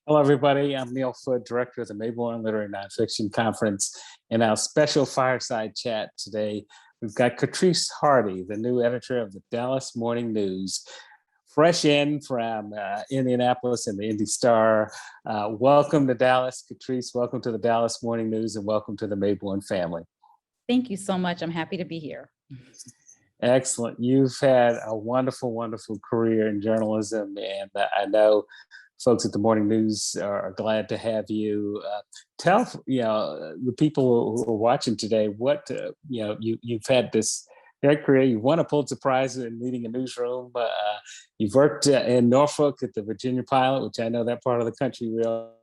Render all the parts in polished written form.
Hello, everybody. I'm Neil Foote, director of the Mayborn Literary Nonfiction Conference. In our special fireside chat today, we've got Katrice Hardy, the new editor of the Dallas Morning News, fresh in from Indianapolis and the Indy Star. Welcome to Dallas, Katrice. Welcome to the Dallas Morning News, and welcome to the Mayborn family. Thank you so much. I'm happy to be here. Excellent. You've had a wonderful, wonderful career in journalism, and I know folks at the Morning News are glad to have you. Tell the people who are watching today what you've had this great career. You won a Pulitzer Prize in leading a newsroom. You've worked in Norfolk at the Virginia Pilot, which I know that part of the country real.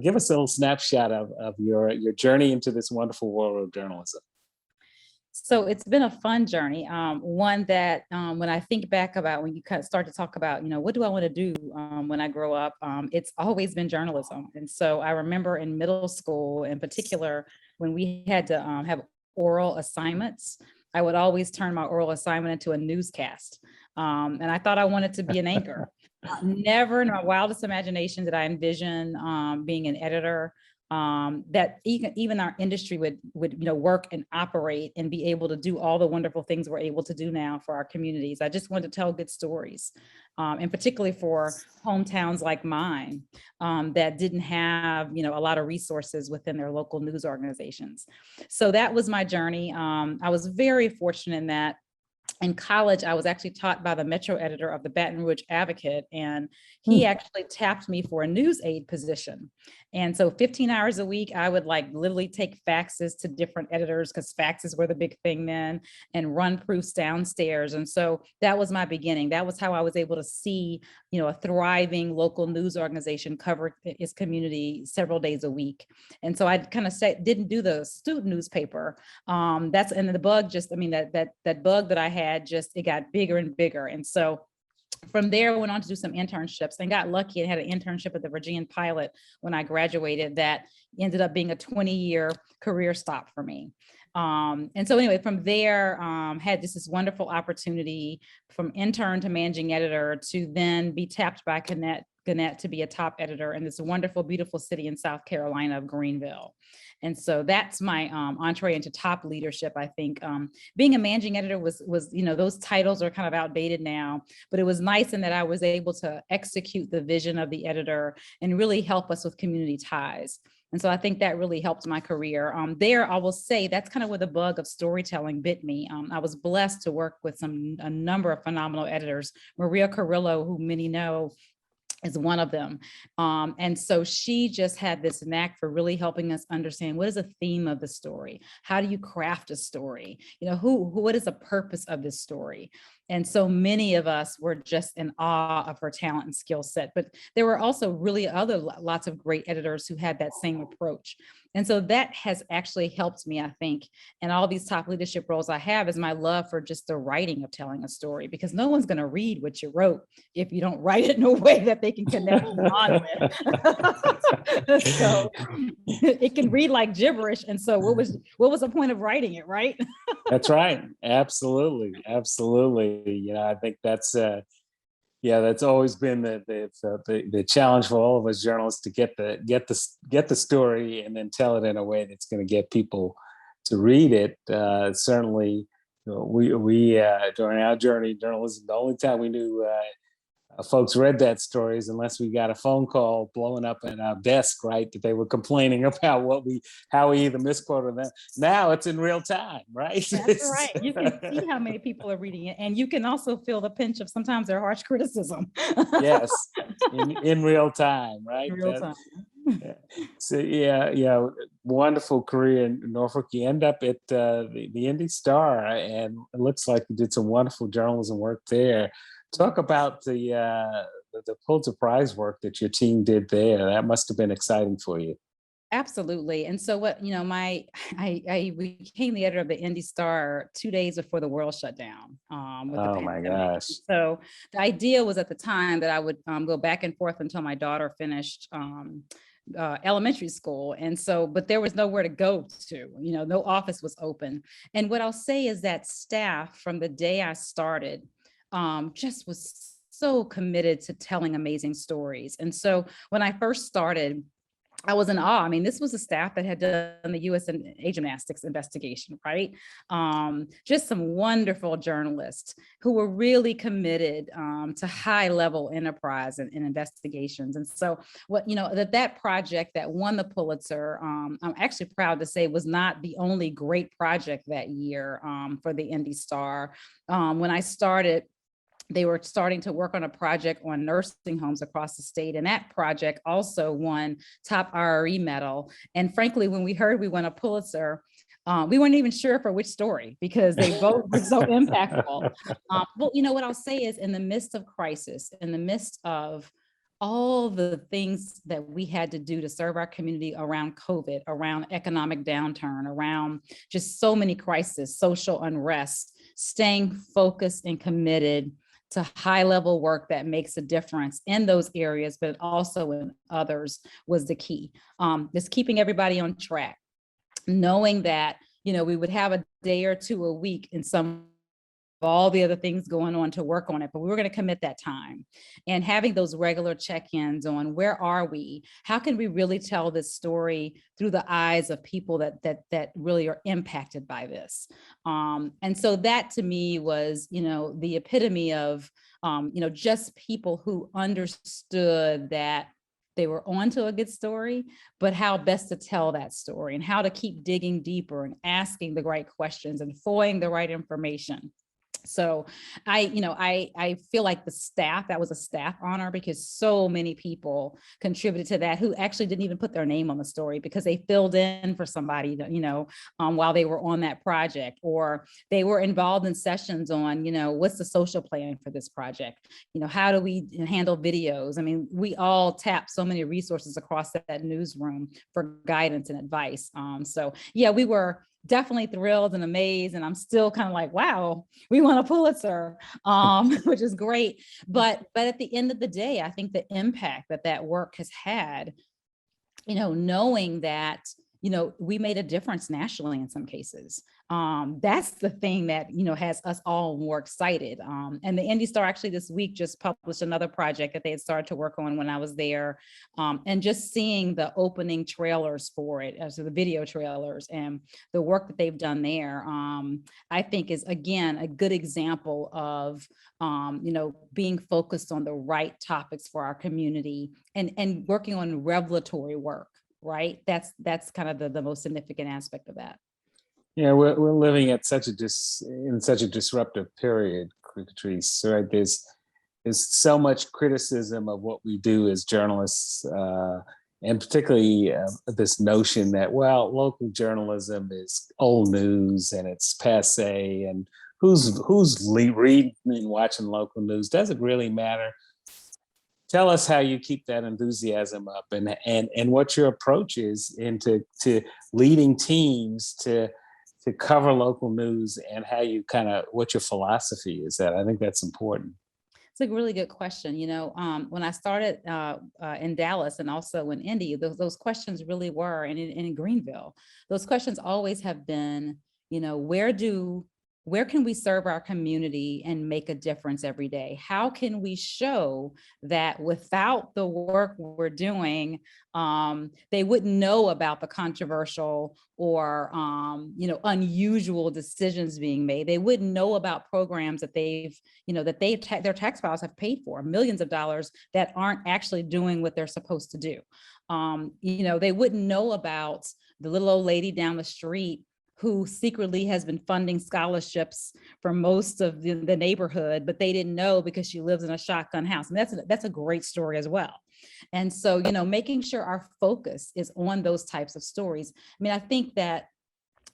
Give us a little snapshot of your journey into this wonderful world of journalism. So it's been a fun journey. One that when I think back about when you kind of start to talk about, what do I want to do when I grow up? It's always been journalism. And so I remember in middle school in particular, when we had to have oral assignments, I would always turn my oral assignment into a newscast. And I thought I wanted to be an anchor. Never in my wildest imagination did I envision being an editor. That even our industry would work and operate and be able to do all the wonderful things we're able to do now for our communities. I just wanted to tell good stories, and particularly for hometowns like mine that didn't have a lot of resources within their local news organizations. So that was my journey. I was very fortunate in that. In college, I was actually taught by the Metro editor of the Baton Rouge Advocate, and he actually tapped me for a news aide position. And so 15 hours a week, I would literally take faxes to different editors because faxes were the big thing then, and run proofs downstairs. And so that was my beginning. That was how I was able to see, a thriving local news organization cover its community several days a week. And so I kind of didn't do the student newspaper. And the bug that bug that I had, it got bigger and bigger. And so from there, I went on to do some internships and got lucky and had an internship at the Virginia Pilot when I graduated that ended up being a 20-year career stop for me. And so anyway, from there, had this wonderful opportunity from intern to managing editor to then be tapped by Gannett to be a top editor in this wonderful, beautiful city in South Carolina of Greenville. And so that's my entree into top leadership. I think being a managing editor was those titles are kind of outdated now, but it was nice in that I was able to execute the vision of the editor and really help us with community ties. And so I think that really helped my career. There, I will say that's kind of where the bug of storytelling bit me. I was blessed to work with a number of phenomenal editors. Maria Carrillo, who many know, is one of them. And so she just had this knack for really helping us understand what is the theme of the story? How do you craft a story? What is the purpose of this story? And so many of us were just in awe of her talent and skill set, but there were also really lots of great editors who had that same approach. And so that has actually helped me, I think, in all these top leadership roles I have, is my love for just the writing of telling a story, because no one's going to read what you wrote if you don't write it in a way that they can connect on with. So it can read like gibberish. And so what was the point of writing it, right? That's right. Absolutely. Absolutely. I think that's always been the challenge for all of us journalists, to get the story and then tell it in a way that's going to get people to read it. Certainly, we during our journey in journalism, the only time we knew folks read that story is unless we got a phone call blowing up at our desk, right? That they were complaining about how we either misquoted them. Now it's in real time, right? That's right. You can see how many people are reading it, and you can also feel the pinch of sometimes their harsh criticism. Yes, in real time, right? In real time. So wonderful career in Norfolk. You end up at the Indy Star, and it looks like you did some wonderful journalism work there. Talk about the Pulitzer Prize work that your team did there. That must have been exciting for you. Absolutely. And so I became the editor of the Indy Star 2 days before the world shut down with the pandemic. My gosh. So the idea was at the time that I would go back and forth until my daughter finished elementary school. And so, but there was nowhere to go to, no office was open. And what I'll say is that staff from the day I started just was so committed to telling amazing stories. And so when I first started, I was in awe. I mean, this was a staff that had done the U.S. and A gymnastics investigation, right? Just some wonderful journalists who were really committed to high level enterprise and investigations. And so what, that project that won the Pulitzer, I'm actually proud to say was not the only great project that year for the Indy Star. When I started, they were starting to work on a project on nursing homes across the state. And that project also won top RRE medal. And frankly, when we heard we won a Pulitzer, we weren't even sure for which story because they both were so impactful. Well, what I'll say is, in the midst of crisis, in the midst of all the things that we had to do to serve our community around COVID, around economic downturn, around just so many crises, social unrest, staying focused and committed to high level work that makes a difference in those areas, but also in others was the key. Just keeping everybody on track, knowing that, we would have a day or two a week in some all the other things going on to work on it, but we were going to commit that time, and having those regular check-ins on where are we, how can we really tell this story through the eyes of people that really are impacted by this. And so that to me was, the epitome of, just people who understood that they were onto a good story, but how best to tell that story and how to keep digging deeper and asking the right questions and following the right information. So I feel like that was a staff honor because so many people contributed to that who actually didn't even put their name on the story because they filled in for somebody, while they were on that project, or they were involved in sessions on, what's the social plan for this project? How do we handle videos? I mean, we all tap so many resources across that newsroom for guidance and advice. So yeah, we were definitely thrilled and amazed. And I'm still kind of like, wow, we won a Pulitzer, which is great. But at the end of the day, I think the impact that work has had, knowing that, we made a difference nationally in some cases. That's the thing that, has us all more excited. And the Indy Star actually this week just published another project that they had started to work on when I was there. And just seeing the opening trailers for it, so the video trailers and the work that they've done there, I think is, again, a good example of, being focused on the right topics for our community and working on revelatory work. Right. That's kind of the most significant aspect of that. Yeah, we're living at in such a disruptive period, Katrice, right? There's so much criticism of what we do as journalists, and particularly this notion that, well, local journalism is old news and it's passé, and who's reading and watching local news? Does it really matter? Tell us how you keep that enthusiasm up, and what your approach is into leading teams to cover local news, and how you what your philosophy is. That I think that's important. It's a really good question. When I started in Dallas and also in Indy, those questions really were, and in Greenville, those questions always have been, where can we serve our community and make a difference every day? How can we show that without the work we're doing, they wouldn't know about the controversial or, unusual decisions being made. They wouldn't know about programs that their tax files have paid for millions of dollars that aren't actually doing what they're supposed to do. They wouldn't know about the little old lady down the street who secretly has been funding scholarships for most of the neighborhood, but they didn't know because she lives in a shotgun house. And that's a great story as well. And so, making sure our focus is on those types of stories. I mean, I think that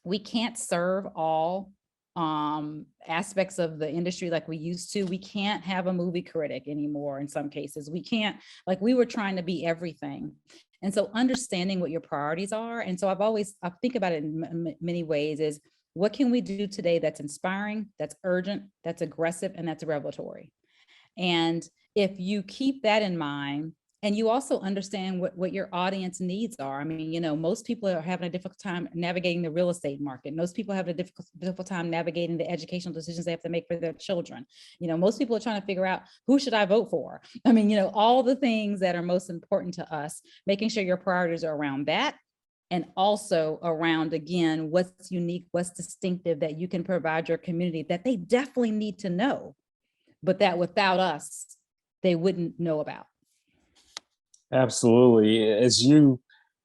we can't serve all aspects of the industry like we used to. We can't have a movie critic anymore in some cases. We can't, we were trying to be everything. And so understanding what your priorities are. And so I think about it in many ways is, what can we do today that's inspiring, that's urgent, that's aggressive, and that's revelatory? And if you keep that in mind And you also understand what your audience needs are. I mean, most people are having a difficult time navigating the real estate market. Most people have a difficult time navigating the educational decisions they have to make for their children. Most people are trying to figure out, who should I vote for? I mean, all the things that are most important to us, making sure your priorities are around that. And also around, again, what's unique, what's distinctive that you can provide your community that they definitely need to know, but that without us, they wouldn't know about. Absolutely. As you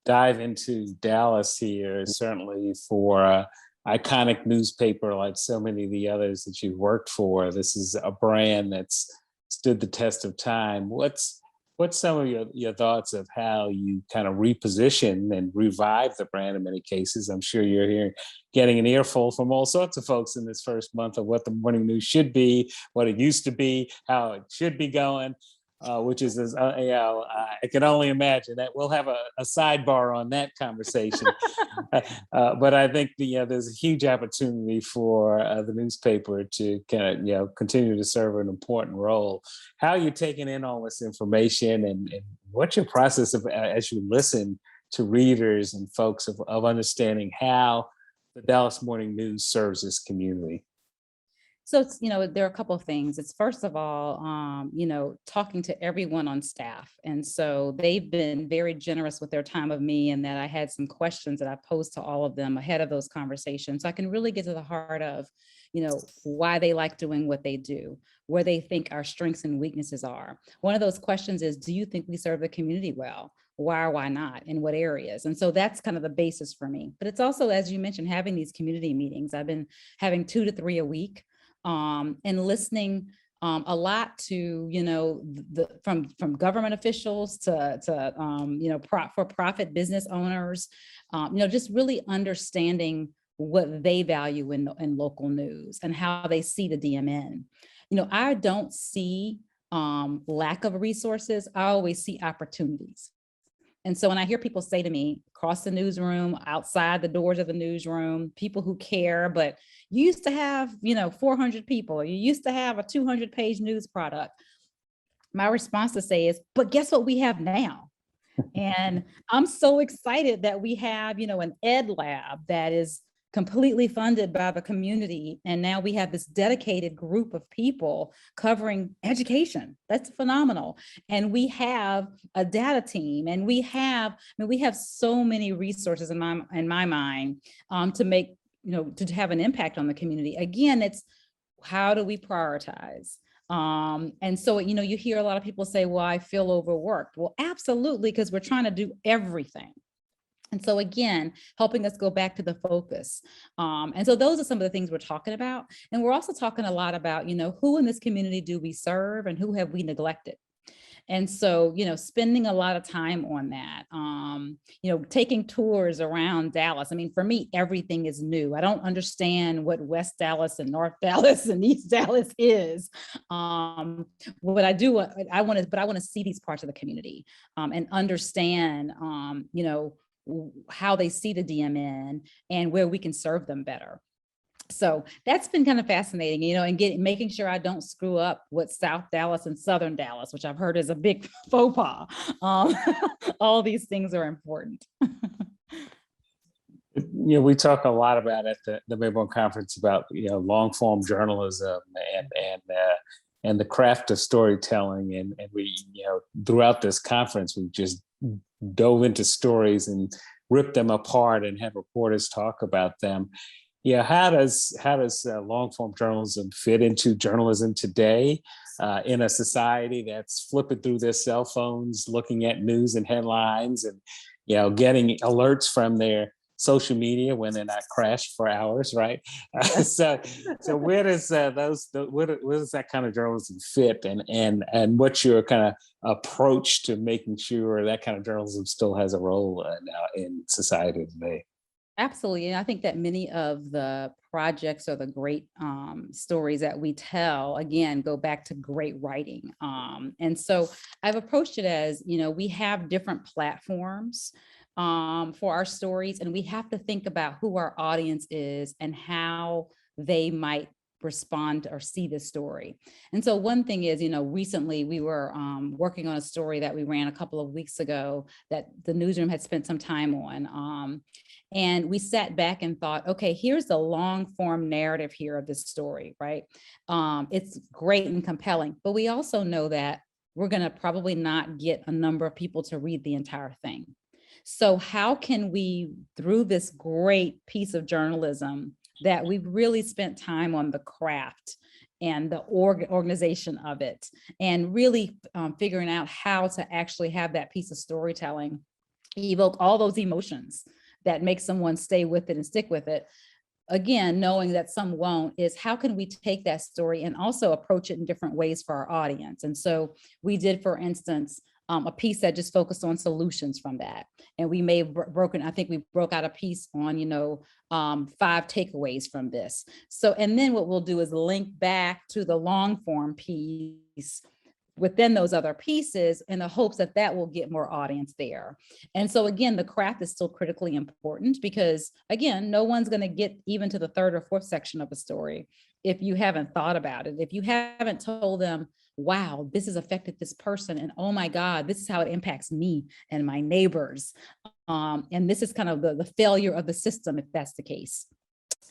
dive into Dallas here, certainly for a iconic newspaper like so many of the others that you've worked for, this is a brand that's stood the test of time. What's some of your thoughts of how you kind of reposition and revive the brand in many cases? I'm sure you're hearing, getting an earful from all sorts of folks in this first month of what the morning news should be, what it used to be, how it should be going. Which is, I can only imagine that we'll have a sidebar on that conversation. But I think there's a huge opportunity for the newspaper to kind of continue to serve an important role. How are you taking in all this information, and what's your process of as you listen to readers and folks of understanding how the Dallas Morning News serves this community? So it's, there are a couple of things. It's first of all, talking to everyone on staff. And so they've been very generous with their time of me, and that I had some questions that I posed to all of them ahead of those conversations. So I can really get to the heart of, why they like doing what they do, where they think our strengths and weaknesses are. One of those questions is, do you think we serve the community well? Why or why not? In what areas? And so that's kind of the basis for me. But it's also, as you mentioned, having these community meetings. I've been having 2 to 3 a week. And listening a lot to, from government officials to for-profit business owners, just really understanding what they value in local news and how they see the DMN. I don't see lack of resources. I always see opportunities. And so when I hear people say to me across the newsroom, outside the doors of the newsroom, people who care, but you used to have, 400 people, or you used to have a 200-page news product. My response to say is, but guess what we have now? And I'm so excited that we have, an ed lab that is completely funded by the community. And now we have this dedicated group of people covering education. That's phenomenal. And we have a data team, and we have so many resources in my mind to make, to have an impact on the community. Again, it's how do we prioritize? And so, you hear a lot of people say, well, I feel overworked. Well, absolutely, because we're trying to do everything. And so again, helping us go back to the focus. And so those are some of the things we're talking about. And we're also talking a lot about, who in this community do we serve and who have we neglected? And so, spending a lot of time on that, taking tours around Dallas. I mean, for me, everything is new. I don't understand what West Dallas and North Dallas and East Dallas is. What I do, I want to see these parts of the community and understand, how they see the DMN and where we can serve them better. So that's been kind of fascinating, and making sure I don't screw up what South Dallas and Southern Dallas, which I've heard is a big faux pas. All these things are important. We talk a lot about at the Mayborn Conference about long form journalism and the craft of storytelling, and we throughout this conference we just dove into stories and ripped them apart and had reporters talk about them. How does long form journalism fit into journalism today in a society that's flipping through their cell phones, looking at news and headlines, and getting alerts from their social media when they're not crashed for hours, right? So where does where does that kind of journalism fit, and what's your kind of approach to making sure that kind of journalism still has a role now in society today? Absolutely. And I think that many of the projects or the great stories that we tell, again, go back to great writing. And so I've approached it as, we have different platforms for our stories, and we have to think about who our audience is and how they might respond or see this story. And so one thing is, recently we were working on a story that we ran a couple of weeks ago that the newsroom had spent some time on. And we sat back and thought, okay, here's the long form narrative here of this story, right? It's great and compelling, but we also know that we're going to probably not get a number of people to read the entire thing. So how can we, through this great piece of journalism that we've really spent time on the craft and the organization of it, and really figuring out how to actually have that piece of storytelling evoke all those emotions that make someone stay with it and stick with it. Again, knowing that some won't, is how can we take that story and also approach it in different ways for our audience? And so we did, for instance, a piece that just focused on solutions from that. And we may have I think we broke out a piece on, 5 takeaways from this. So, and then what we'll do is link back to the long form piece within those other pieces in the hopes that that will get more audience there. And so again, the craft is still critically important because again, no one's going to get even to the 3rd or 4th section of a story if you haven't thought about it, if you haven't told them, wow, this has affected this person, and oh my God, this is how it impacts me and my neighbors. And this is kind of the failure of the system, if that's the case.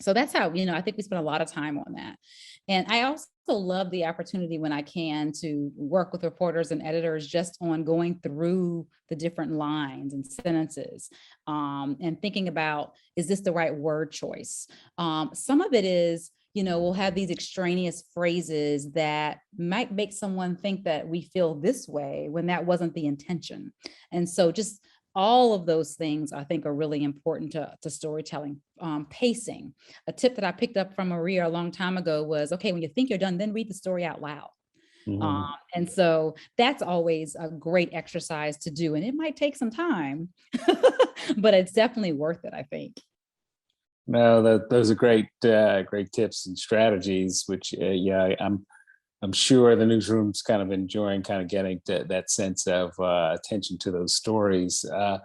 So that's how, I think we spend a lot of time on that. And I also love the opportunity when I can to work with reporters and editors just on going through the different lines and sentences and thinking about, is this the right word choice? Some of it is, we'll have these extraneous phrases that might make someone think that we feel this way when that wasn't the intention. And so just all of those things I think are really important to storytelling. Pacing. A tip that I picked up from Maria a long time ago was, okay, when you think you're done, then read the story out loud. Mm-hmm. And so that's always a great exercise to do. And it might take some time, but it's definitely worth it, I think. No, those are great tips and strategies, which, I'm sure the newsroom's kind of enjoying kind of getting to that sense of attention to those stories. All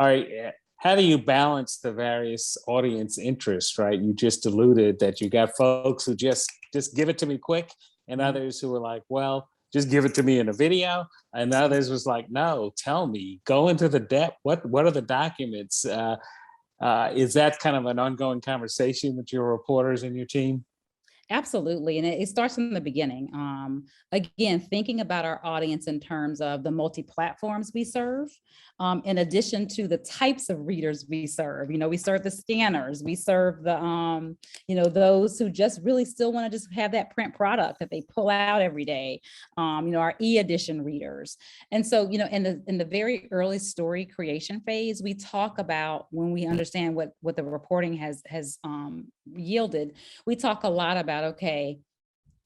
right. How do you balance the various audience interests, right? You just alluded that you got folks who just give it to me quick, and others who are like, well, just give it to me in a video. And others was like, no, tell me, go into the depth. What are the documents? Is that kind of an ongoing conversation with your reporters and your team? Absolutely. And it starts from the beginning. Again, thinking about our audience in terms of the multi-platforms we serve, in addition to the types of readers we serve. We serve the scanners, we serve the, those who just really still want to just have that print product that they pull out every day, our e-edition readers. And so, in the very early story creation phase, we talk about, when we understand what the reporting has yielded, we talk a lot about, okay,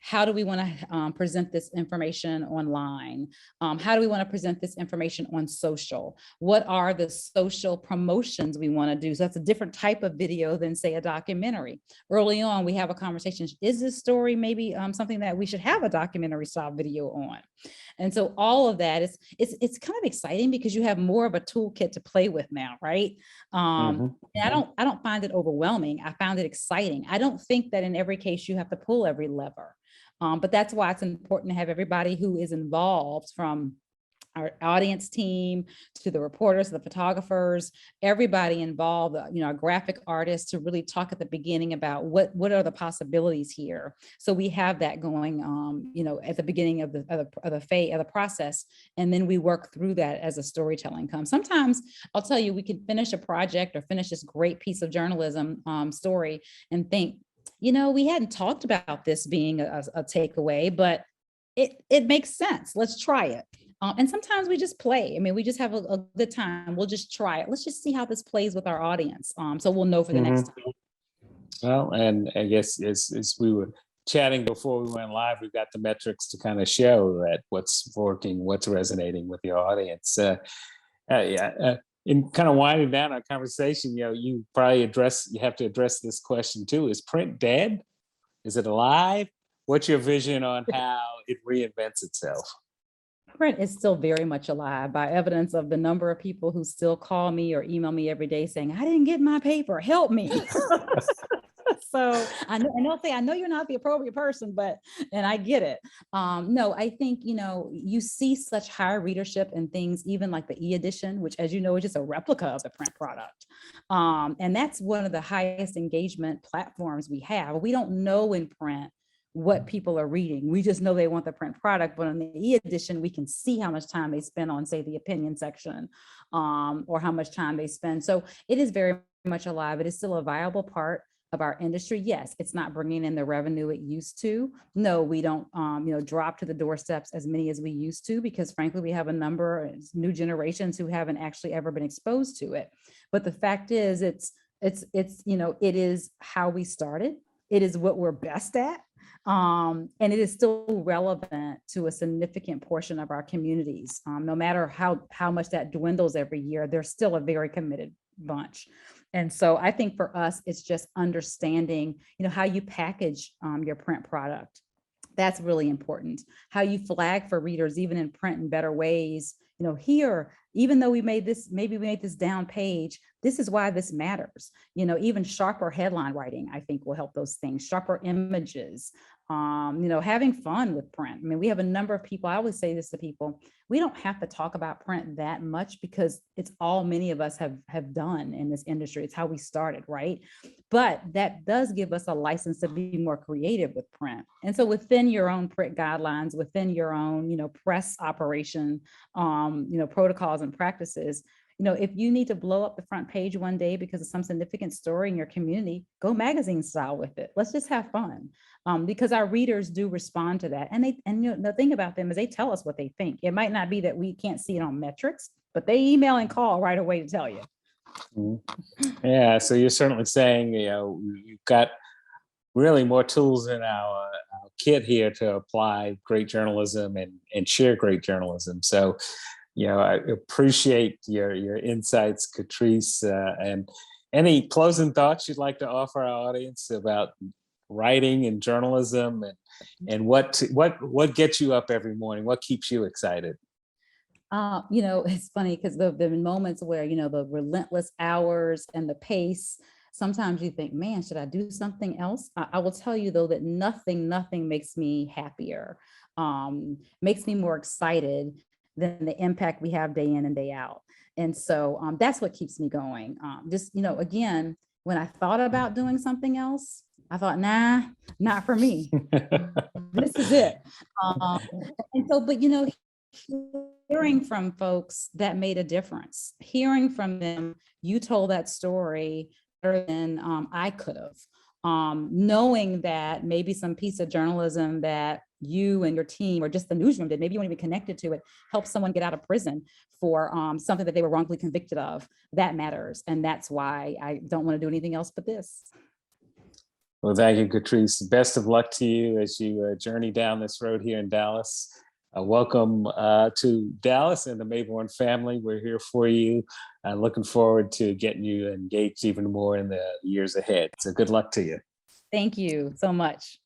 how do we want to present this information online? How do we want to present this information on social? What are the social promotions we want to do? So that's a different type of video than, say, a documentary. Early on, we have a conversation. Is this story maybe something that we should have a documentary style video on? And so all of that it's kind of exciting because you have more of a toolkit to play with now, right? And I don't find it overwhelming. I found it exciting. I don't think that in every case you have to pull every lever. But that's why it's important to have everybody who is involved, from our audience team to the reporters, the photographers, everybody involved, our graphic artists, to really talk at the beginning about what are the possibilities here. So we have that going, at the beginning of the process, and then we work through that as a storytelling comes. Sometimes I'll tell you, we can finish a project or finish this great piece of journalism story and think, we hadn't talked about this being a takeaway, but it makes sense. Let's try it. And sometimes we just play. We just have a good time. We'll just try it. Let's just see how this plays with our audience. So we'll know for the next time. Well, and I guess as we were chatting before we went live, we've got the metrics to kind of show that what's working, what's resonating with your audience. In kind of winding down our conversation, you probably have to address this question too. Is print dead? Is it alive? What's your vision on how it reinvents itself? Print is still very much alive, by evidence of the number of people who still call me or email me every day saying, I didn't get my paper, help me. So I know, and they'll say, I know you're not the appropriate person, and I get it. No, I think, you see such higher readership in things, even like the e-edition, which, as you know, is just a replica of the print product. And that's one of the highest engagement platforms we have. We don't know in print what people are reading. We just know they want the print product, but on the e-edition, we can see how much time they spend on, say, the opinion section, or how much time they spend. So it is very much alive. It is still a viable part of our industry. Yes, it's not bringing in the revenue it used to. No, we don't, drop to the doorsteps as many as we used to, because frankly, we have a number of new generations who haven't actually ever been exposed to it. But the fact is, it is how we started. It is what we're best at. And it is still relevant to a significant portion of our communities. No matter how much that dwindles every year, they're still a very committed bunch. And so I think for us, it's just understanding, how you package your print product. That's really important. How you flag for readers, even in print, in better ways. Here, even though maybe we made this down page, this is why this matters. Even sharper headline writing, I think, will help those things. Sharper images, having fun with print. I mean, we have a number of people, I always say this to people, we don't have to talk about print that much because it's all many of us have done in this industry. It's how we started, right? But that does give us a license to be more creative with print. And so within your own print guidelines, within your own, press operation, protocols and practices, if you need to blow up the front page one day because of some significant story in your community, go magazine style with it. Let's just have fun, because our readers do respond to that. And the thing about them is they tell us what they think. It might not be that we can't see it on metrics, but they email and call right away to tell you. Yeah, so you're certainly saying, we've got really more tools in our kit here to apply great journalism and share great journalism. So, I appreciate your insights, Katrice, and any closing thoughts you'd like to offer our audience about writing and journalism, and what gets you up every morning? What keeps you excited? It's funny because there have been moments where, the relentless hours and the pace, sometimes you think, man, should I do something else? I will tell you, though, that nothing makes me happier, makes me more excited than the impact we have day in and day out. And so that's what keeps me going. Again, when I thought about doing something else, I thought, nah, not for me. This is it. And so, but, hearing from folks that made a difference, hearing from them, you told that story better than I could have. Knowing that maybe some piece of journalism that you and your team or just the newsroom did, maybe you weren't even connected to it, help someone get out of prison for something that they were wrongfully convicted of, that matters. And that's why I don't want to do anything else but this. Well, thank you, Katrice. Best of luck to you as you journey down this road here in Dallas. Welcome to Dallas and the Mayborn family. We're here for you. Looking forward to getting you engaged even more in the years ahead. So good luck to you. Thank you so much.